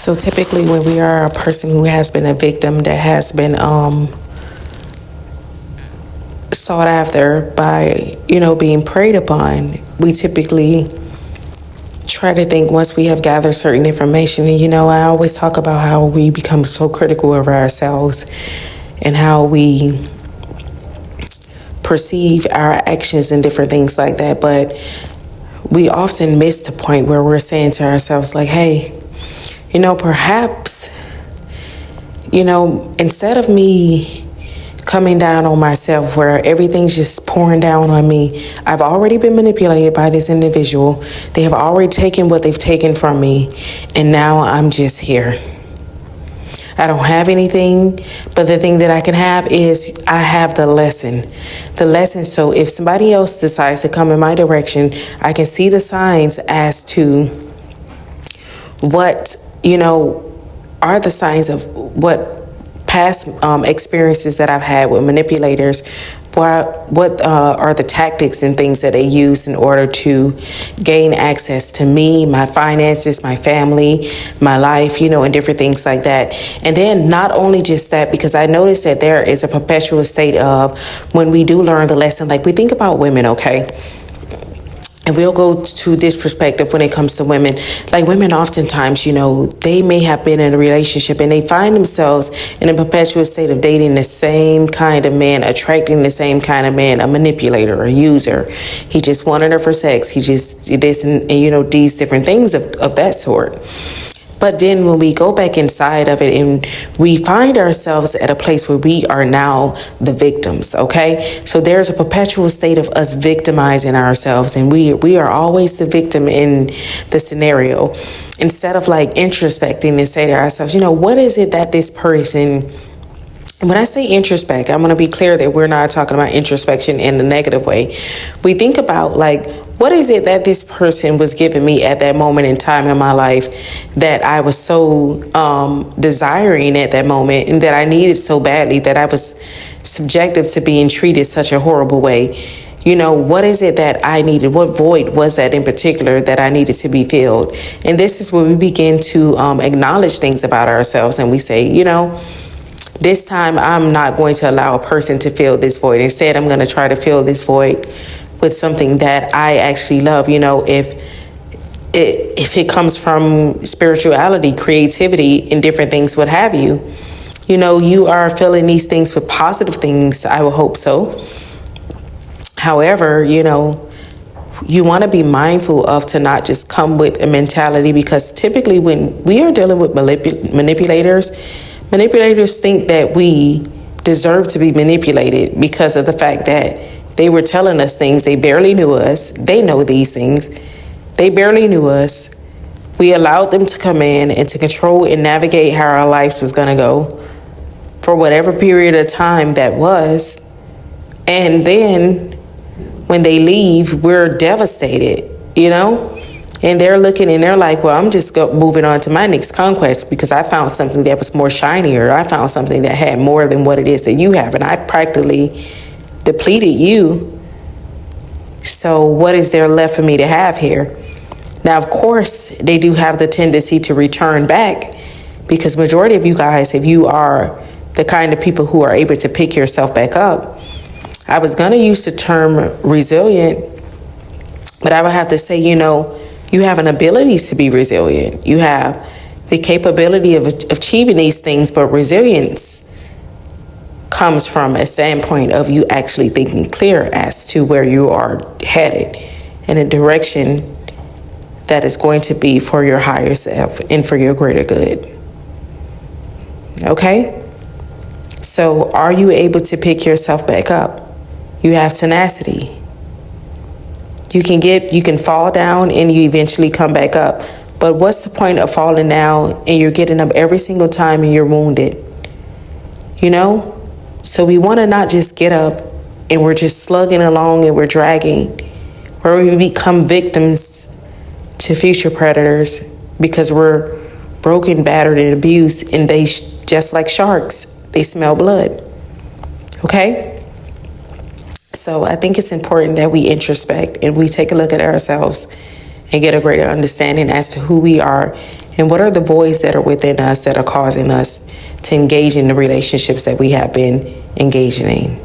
So typically when we are a person who has been a victim that has been sought after by, being preyed upon, we typically try to think once we have gathered certain information. And I always talk about how we become so critical of ourselves and how we perceive our actions and different things like that. But we often miss the point where we're saying to ourselves, like, hey, perhaps, instead of me coming down on myself where everything's just pouring down on me, I've already been manipulated by this individual. They have already taken what they've taken from me, and now I'm just here. I don't have anything, but the thing that I can have is I have the lesson. So if somebody else decides to come in my direction, I can see the signs as to what, are the signs of what past experiences that I've had with manipulators. What are the tactics and things that they use in order to gain access to me, my finances, my family, my life, and different things like that. And then not only just that, because I noticed that there is a perpetual state of when we do learn the lesson, like we think about women, okay? And we'll go to this perspective when it comes to women. Like women oftentimes, they may have been in a relationship and they find themselves in a perpetual state of dating the same kind of man, attracting the same kind of man, a manipulator, a user. He just wanted her for sex. He just this and these different things of that sort. But then when we go back inside of it and we find ourselves at a place where we are now the victims, okay? So there's a perpetual state of us victimizing ourselves, and we are always the victim in the scenario. Instead of like introspecting and say to ourselves, what is it that this person... When I say introspect, I'm going to be clear that we're not talking about introspection in the negative way. We think about like, what is it that this person was giving me at that moment in time in my life that I was so desiring at that moment and that I needed so badly, that I was subjective to being treated such a horrible way? What is it that I needed? What void was that in particular that I needed to be filled? And this is where we begin to acknowledge things about ourselves, and we say, this time I'm not going to allow a person to fill this void. Instead, I'm going to try to fill this void with something that I actually love. If it comes from spirituality, creativity, and different things, what have you, you are filling these things with positive things. I will hope so. However, you want to be mindful of to not just come with a mentality, because typically when we are dealing with manipulators think that we deserve to be manipulated because of the fact that they were telling us things. They barely knew us. They know these things. They barely knew us. We allowed them to come in and to control and navigate how our lives was going to go for whatever period of time that was. And then when they leave, we're devastated, And they're looking and they're like, well, I'm just moving on to my next conquest because I found something that was more shinier. I found something that had more than what it is that you have. And I practically depleted you. So what is there left for me to have here? Now, of course, they do have the tendency to return back, because majority of you guys, if you are the kind of people who are able to pick yourself back up, I was going to use the term resilient, but I would have to say, you have an ability to be resilient. You have the capability of achieving these things, but resilience comes from a standpoint of you actually thinking clear as to where you are headed in a direction that is going to be for your higher self and for your greater good. Okay? So are you able to pick yourself back up? You have tenacity. You can fall down and you eventually come back up. But what's the point of falling down and you're getting up every single time and you're wounded? So we want to not just get up and we're just slugging along and we're dragging, where we become victims to future predators because we're broken, battered, and abused, and they just like sharks, they smell blood. Okay? So I think it's important that we introspect and we take a look at ourselves and get a greater understanding as to who we are and what are the voids that are within us that are causing us to engage in the relationships that we have been engaging in.